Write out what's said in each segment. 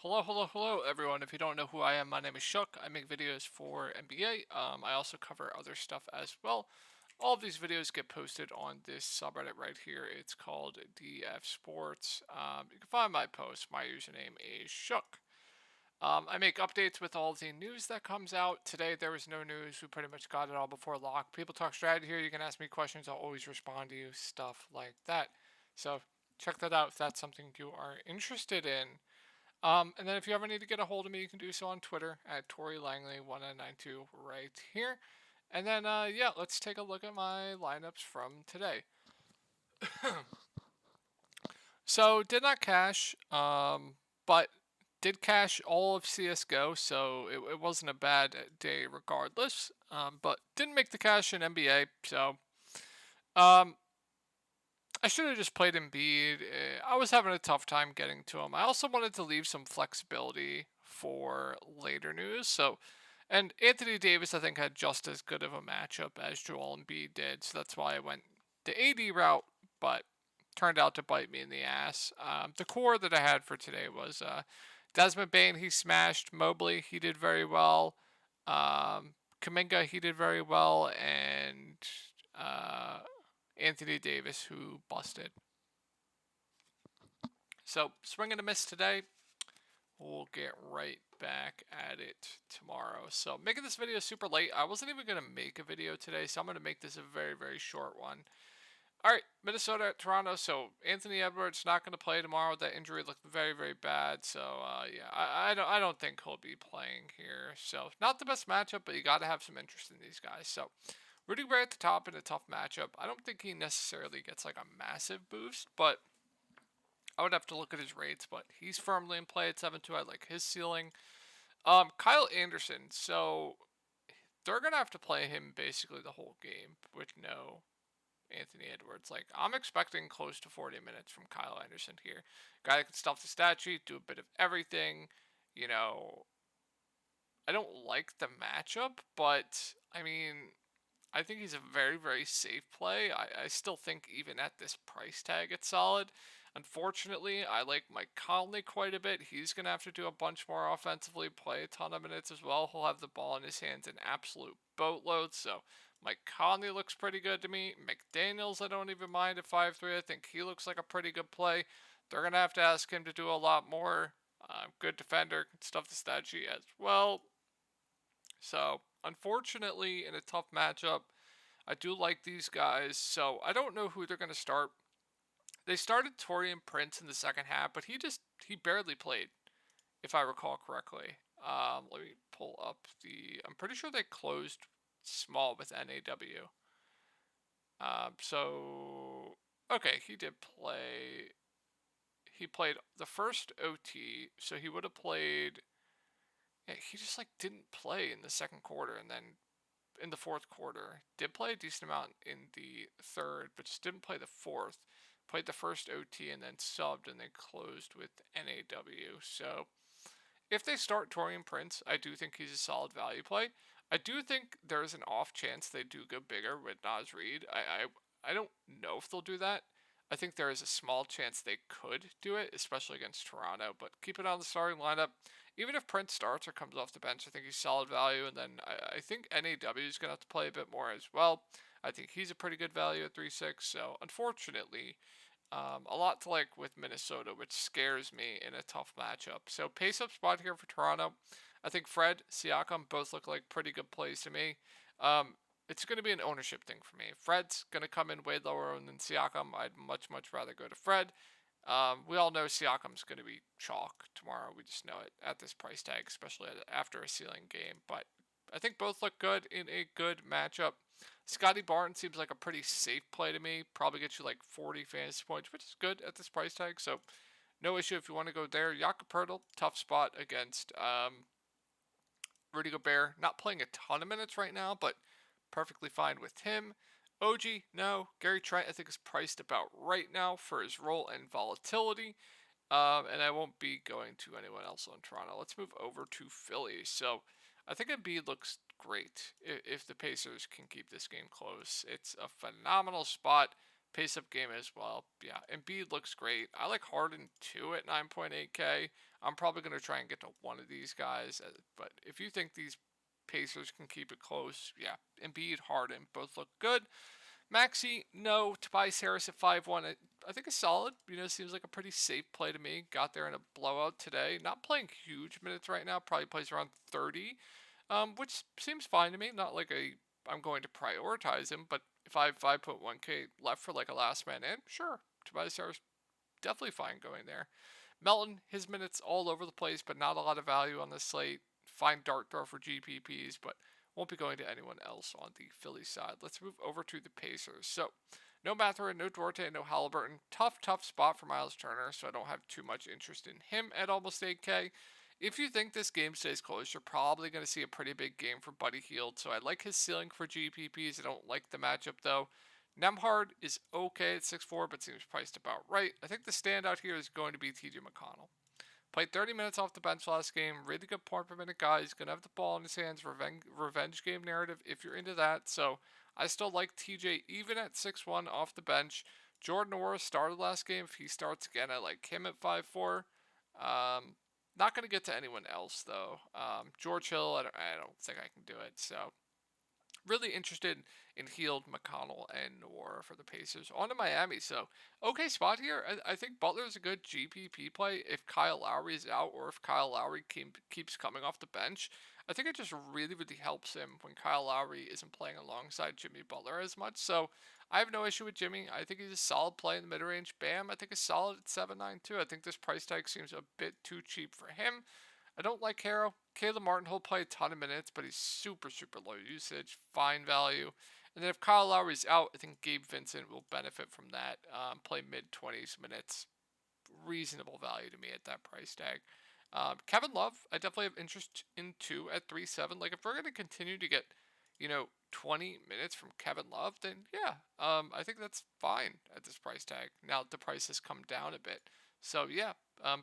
Hello, everyone. If you don't know who I am, my name is Shook. I make videos for NBA. I also cover other stuff as well. All of these videos get posted on this subreddit right here. It's called DF Sports. You can find my posts. My username is Shook. I make updates with all the news that comes out. Today, there was no news. We pretty much got it all before lock. People talk strategy here. You can ask me questions. I'll always respond to you. Stuff like that. So check that out if that's something you are interested in. And then if you ever need to get a hold of me, you can do so on Twitter at Tory Langley1992 right here. And then, yeah, let's take a look at my lineups from today. So, did not cash, but did cash all of CSGO, so it wasn't a bad day regardless. But didn't make the cash in NBA, so um, I should have just played Embiid. I was having a tough time getting to him. I also wanted to leave some flexibility for later news. So, and Anthony Davis, I think, had just as good of a matchup as Joel Embiid did. So that's why I went the AD route, but turned out to bite me in the ass. The core that I had for today was Desmond Bain. He smashed Mobley. He did very well. Kuminga, he did very well, and uh, Anthony Davis, who busted. So, swing and a miss today. We'll get right back at it tomorrow. So, making this video super late. I wasn't even going to make a video today, so I'm going to make this a very, very short one. All right, Minnesota at Toronto. So, Anthony Edwards not going to play tomorrow. That injury looked very, very bad. So, yeah, I don't think he'll be playing here. So, not the best matchup, but you got to have some interest in these guys. So, Rudy Gray at the top in a tough matchup. I don't think he necessarily gets like a massive boost, but I would have to look at his rates. But he's firmly in play at 7-2. I like his ceiling. Kyle Anderson. So they're gonna have to play him basically the whole game with no Anthony Edwards. Like I'm expecting close to 40 minutes from Kyle Anderson here. Guy that can stuff the stat sheet, do a bit of everything. You know, I don't like the matchup, but I mean, I think he's a very, very safe play. I still think even at this price tag, it's solid. Unfortunately, I like Mike Conley quite a bit. He's going to have to do a bunch more offensively, play a ton of minutes as well. He'll have the ball in his hands in absolute boatloads. So Mike Conley looks pretty good to me. McDaniels, I don't even mind at 5'3". I think he looks like a pretty good play. They're going to have to ask him to do a lot more. Good defender, can stuff the stat sheet as well. So, unfortunately, in a tough matchup, I do like these guys. So, I don't know who they're going to start. They started Torian Prince in the second half, but he barely played, if I recall correctly. Let me pull up I'm pretty sure they closed small with NAW. So, okay, he did play. He played the first OT, so he would have played. Yeah, he just like didn't play in the second quarter, and then in the fourth quarter. Did play a decent amount in the third, but just didn't play the fourth. Played the first OT and then subbed and then closed with NAW. So if they start Torian Prince, I do think he's a solid value play. I do think there's an off chance they do go bigger with Naz Reid. I don't know if they'll do that. I think there is a small chance they could do it, especially against Toronto. But keep it on the starting lineup. Even if Prince starts or comes off the bench, I think he's solid value. And then I think NAW is going to have to play a bit more as well. I think he's a pretty good value at 3-6. So unfortunately, a lot to like with Minnesota, which scares me in a tough matchup. So pace up spot here for Toronto. I think Fred, Siakam both look like pretty good plays to me. It's going to be an ownership thing for me. Fred's going to come in way lower than Siakam. I'd much rather go to Fred. We all know Siakam's going to be chalk tomorrow. We just know it at this price tag, especially after a ceiling game. But I think both look good in a good matchup. Scotty Barton seems like a pretty safe play to me. Probably gets you like 40 fantasy points, which is good at this price tag. So no issue if you want to go there. Jakob Poeltl, tough spot against Rudy Gobert. Not playing a ton of minutes right now, but perfectly fine with him. OG, no. Gary Trent, I think, is priced about right now for his role and volatility. And I won't be going to anyone else on Toronto. Let's move over to Philly. So I think Embiid looks great if the Pacers can keep this game close. It's a phenomenal spot. pace-up game as well. Yeah, Embiid looks great. I like Harden too at 9.8K. I'm probably going to try and get to one of these guys. But if you think these Pacers can keep it close, yeah, Embiid, Harden both look good. Maxey, no. Tobias Harris at 5-1. I think it's solid. Seems like a pretty safe play to me. Got there in a blowout today. Not playing huge minutes right now. Probably plays around 30, which seems fine to me. Not like I'm going to prioritize him, but if I have 5.1K left for like a last man in, sure. Tobias Harris, definitely fine going there. Melton, his minutes all over the place, but not a lot of value on this slate. Fine dart throw for GPPs, but won't be going to anyone else on the Philly side. Let's move over to the Pacers. So, no Mathurin, no Duarte, no Halliburton. Tough spot for Miles Turner, so I don't have too much interest in him at almost 8K. If you think this game stays close, you're probably going to see a pretty big game for Buddy Hield, so I like his ceiling for GPPs. I don't like the matchup, though. Nemhard is okay at 6'4", but seems priced about right. I think the standout here is going to be TJ McConnell. Played 30 minutes off the bench last game. Really good point per minute guy. He's going to have the ball in his hands. Revenge game narrative if you're into that. So I still like TJ even at 6'1" off the bench. Jordan Nwora started last game. If he starts again, I like him at 5'4". Not going to get to anyone else, though. George Hill, I don't think I can do it. So really interested in Hield, McConnell, and Nwora for the Pacers. On to Miami. So, okay spot here. I think Butler's a good GPP play if Kyle Lowry is out or if Kyle Lowry keeps coming off the bench. I think it just really helps him when Kyle Lowry isn't playing alongside Jimmy Butler as much. So, I have no issue with Jimmy. I think he's a solid play in the mid-range. Bam, I think is solid at 7.9 too. I think this price tag seems a bit too cheap for him. I don't like Harrow. Caleb Martin, he'll play a ton of minutes, but he's super low usage. Fine value. And then if Kyle Lowry's out, I think Gabe Vincent will benefit from that. Play mid-20s minutes. Reasonable value to me at that price tag. Kevin Love, I definitely have interest in too at 3.7. Like, if we're going to continue to get, 20 minutes from Kevin Love, then yeah, I think that's fine at this price tag. Now, the price has come down a bit. So, yeah,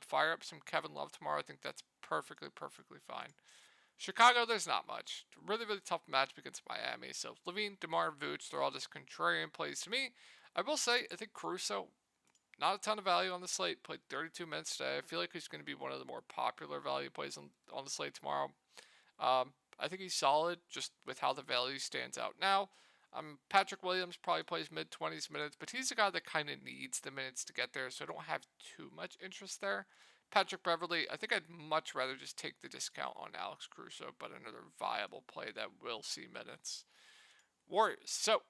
fire up some Kevin Love tomorrow. I think that's perfectly fine. Chicago, there's not much. Really tough matchup against Miami. So, Levine, DeMar, Vooch, they're all just contrarian plays to me. I will say, I think Caruso, not a ton of value on the slate. Played 32 minutes today. I feel like he's going to be one of the more popular value plays on the slate tomorrow. I think he's solid just with how the value stands out now. Patrick Williams probably plays mid-20s minutes, but he's a guy that kind of needs the minutes to get there, so I don't have too much interest there. Patrick Beverley, I think I'd much rather just take the discount on Alex Caruso, but another viable play that will see minutes. Warriors. So,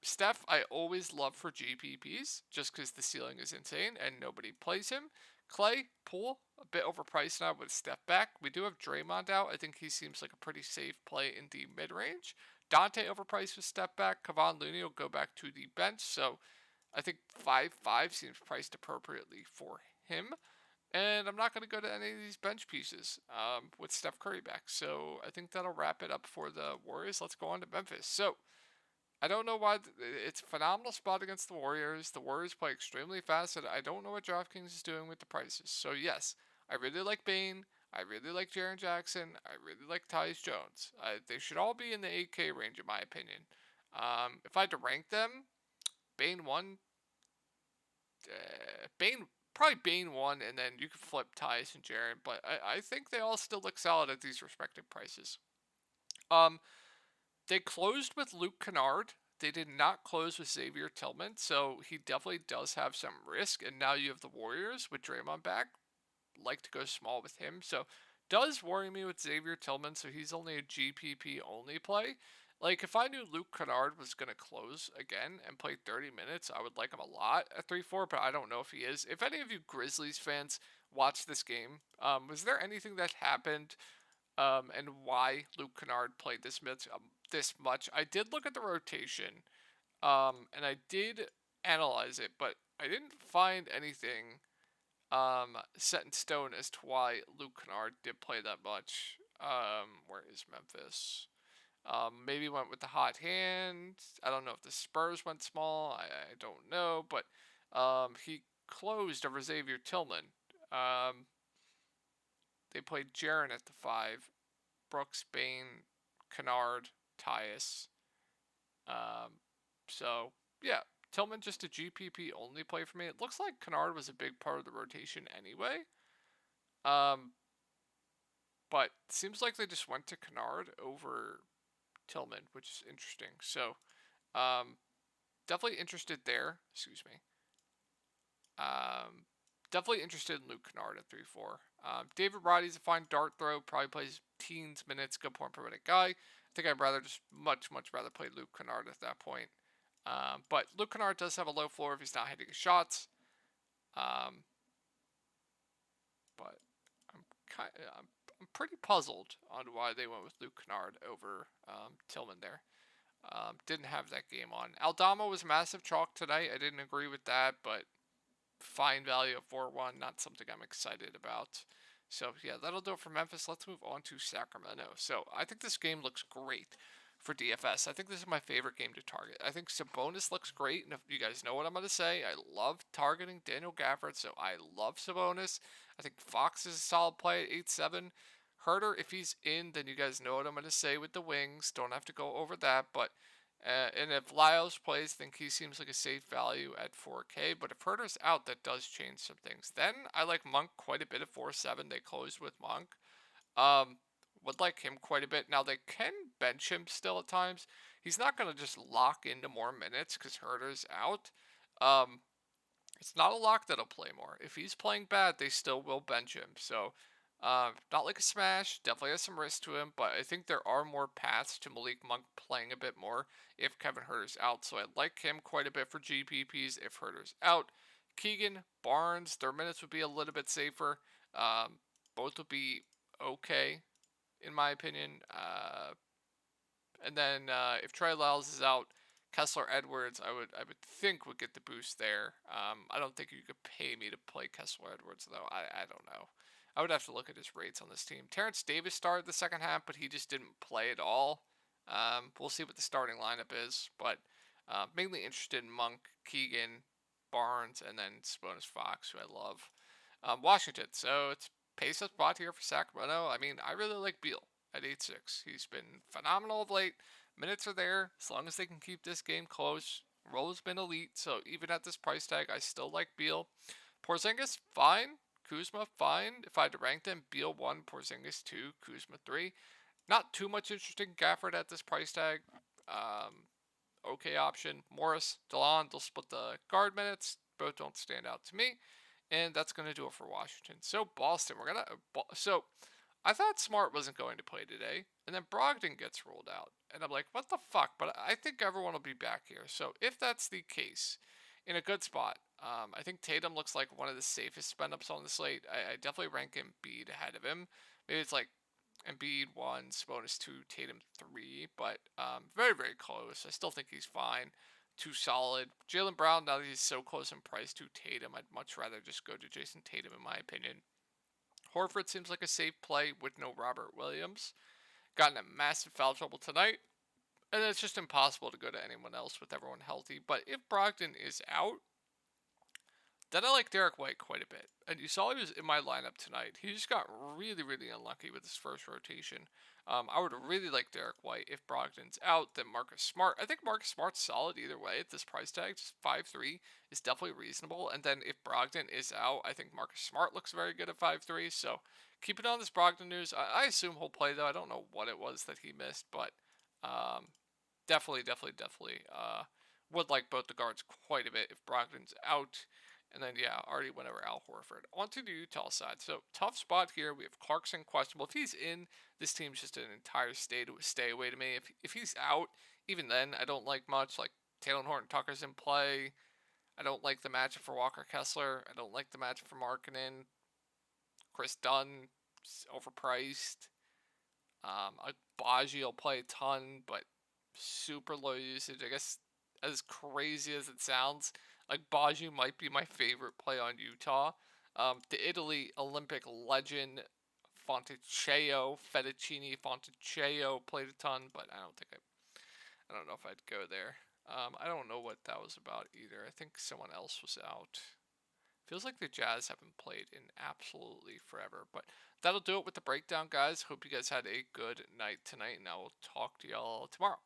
Steph, I always love for GPPs, just because the ceiling is insane and nobody plays him. Clay, Poole, a bit overpriced now with Steph back. We do have Draymond out. I think he seems like a pretty safe play in the mid-range. Dante overpriced with step back. Kevon Looney will go back to the bench. So I think 5.5 seems priced appropriately for him. And I'm not going to go to any of these bench pieces with Steph Curry back. So I think that'll wrap it up for the Warriors. Let's go on to Memphis. So I don't know why it's a phenomenal spot against the Warriors. The Warriors play extremely fast, and I don't know what DraftKings is doing with the prices. So yes, I really like Bane. I really like Jaren Jackson. I really like Tyus Jones. They should all be in the 8K range, in my opinion. If I had to rank them, Bane 1, probably Bane 1, and then you could flip Tyus and Jaren. But I think they all still look solid at these respective prices. They closed with Luke Kennard. They did not close with Xavier Tillman, so he definitely does have some risk. And now you have the Warriors with Draymond back. Like to go small with him, so does worry me with Xavier Tillman, so he's only a GPP only play. Like, if I knew Luke Kennard was going to close again and play 30 minutes, I would like him a lot at 3-4, but I don't know if he is. If any of you Grizzlies fans watched this game, was there anything that happened and why Luke Kennard played this much? I did look at the rotation, and I did analyze it, but I didn't find anything set in stone as to why Luke Kennard did play that much. Where is Memphis? Maybe went with the hot hand. I don't know if the Spurs went small. I don't know, but he closed over Xavier Tillman. They played Jaren at the 5, Brooks, Bane, Kennard, Tyus. So yeah, Tillman just a GPP only play for me? It looks like Kennard was a big part of the rotation anyway. But seems like they just went to Kennard over Tillman, which is interesting. So, definitely interested there. Excuse me. Definitely interested in Luke Kennard at 3-4. David Roddy's a fine dart throw. Probably plays teens minutes. Good point per minute guy. I think I'd rather just much rather play Luke Kennard at that point. But Luke Kennard does have a low floor if he's not hitting his shots. But I'm pretty puzzled on why they went with Luke Kennard over Tillman there. Didn't have that game on. Aldama was massive chalk tonight. I didn't agree with that, but fine value of 4-1, not something I'm excited about. So yeah, that'll do it for Memphis. Let's move on to Sacramento. So I think this game looks great for DFS. I think this is my favorite game to target. I think Sabonis looks great, and if you guys know what I'm going to say, I love targeting Daniel Gafford, so I love Sabonis. I think Fox is a solid play at 8-7. Herter, if he's in, then you guys know what I'm going to say with the wings. Don't have to go over that, but and if Lyles plays, I think he seems like a safe value at 4K. But if Herter's out, that does change some things. Then I like Monk quite a bit at 4-7. They closed with Monk. Would like him quite a bit. Now, they can bench him still at times. He's not going to just lock into more minutes because Herter's out. It's not a lock that he'll play more. If he's playing bad, they still will bench him. So, not like a smash. Definitely has some risk to him, but I think there are more paths to Malik Monk playing a bit more if Kevin Herter's out. So I like him quite a bit for GPPs if Herter's out. Keegan, Barnes, their minutes would be a little bit safer. Both would be okay, in my opinion. And then if Trey Lyles is out, Kessler Edwards, I would think would get the boost there. I don't think you could pay me to play Kessler Edwards though. I don't know. I would have to look at his rates on this team. Terrence Davis started the second half, but he just didn't play at all. We'll see what the starting lineup is, but mainly interested in Monk, Keegan, Barnes, and then Sabonis Fox, who I love. Washington, so it's pace up spot here for Sacramento. I mean, I really like Beal at 8-6. He's been phenomenal of late. Minutes are there. As long as they can keep this game close. Roll's been elite, so even at this price tag, I still like Beal. Porzingis, fine. Kuzma, fine. If I had to rank them, Beal 1, Porzingis 2, Kuzma 3. Not too much interesting Gafford at this price tag. Okay option. Morris, DeLon, they'll split the guard minutes. Both don't stand out to me. And that's going to do it for Washington. So Boston, I thought Smart wasn't going to play today, and then Brogdon gets ruled out. And I'm like, what the fuck? But I think everyone will be back here. So if that's the case, in a good spot, I think Tatum looks like one of the safest spend-ups on the slate. I definitely rank Embiid ahead of him. Maybe it's like Embiid 1, Sabonis 2, Tatum 3, but very, very close. I still think he's fine. Too solid. Jaylen Brown, now that he's so close in price to Tatum, I'd much rather just go to Jason Tatum in my opinion. Horford seems like a safe play with no Robert Williams. Gotten in massive foul trouble tonight. And it's just impossible to go to anyone else with everyone healthy. But if Brogdon is out, then I like Derek White quite a bit. And you saw he was in my lineup tonight. He just got really, really unlucky with his first rotation. I would really like Derek White if Brogdon's out. Then Marcus Smart. I think Marcus Smart's solid either way at this price tag. Just 5-3 is definitely reasonable. And then if Brogdon is out, I think Marcus Smart looks very good at 5-3. So keep it on this Brogdon news. I assume he'll play though. I don't know what it was that he missed, but definitely would like both the guards quite a bit if Brogdon's out. And then, yeah, already went over Al Horford. On to the Utah side. So, tough spot here. We have Clarkson questionable. If he's in, this team's just an entire stay away to me. If he's out, even then, I don't like much. Like, Taylor Horton Tucker's in play. I don't like the matchup for Walker Kessler. I don't like the matchup for Markkanen. Chris Dunn, overpriced. Baji will play a ton, but super low usage. I guess as crazy as it sounds, like Baji might be my favorite play on Utah. The Italy Olympic legend Fettuccine Fontecchio played a ton, but I don't know if I'd go there. I don't know what that was about either. I think someone else was out. Feels like the Jazz haven't played in absolutely forever, but that'll do it with the breakdown, guys. Hope you guys had a good night tonight, and I will talk to y'all tomorrow.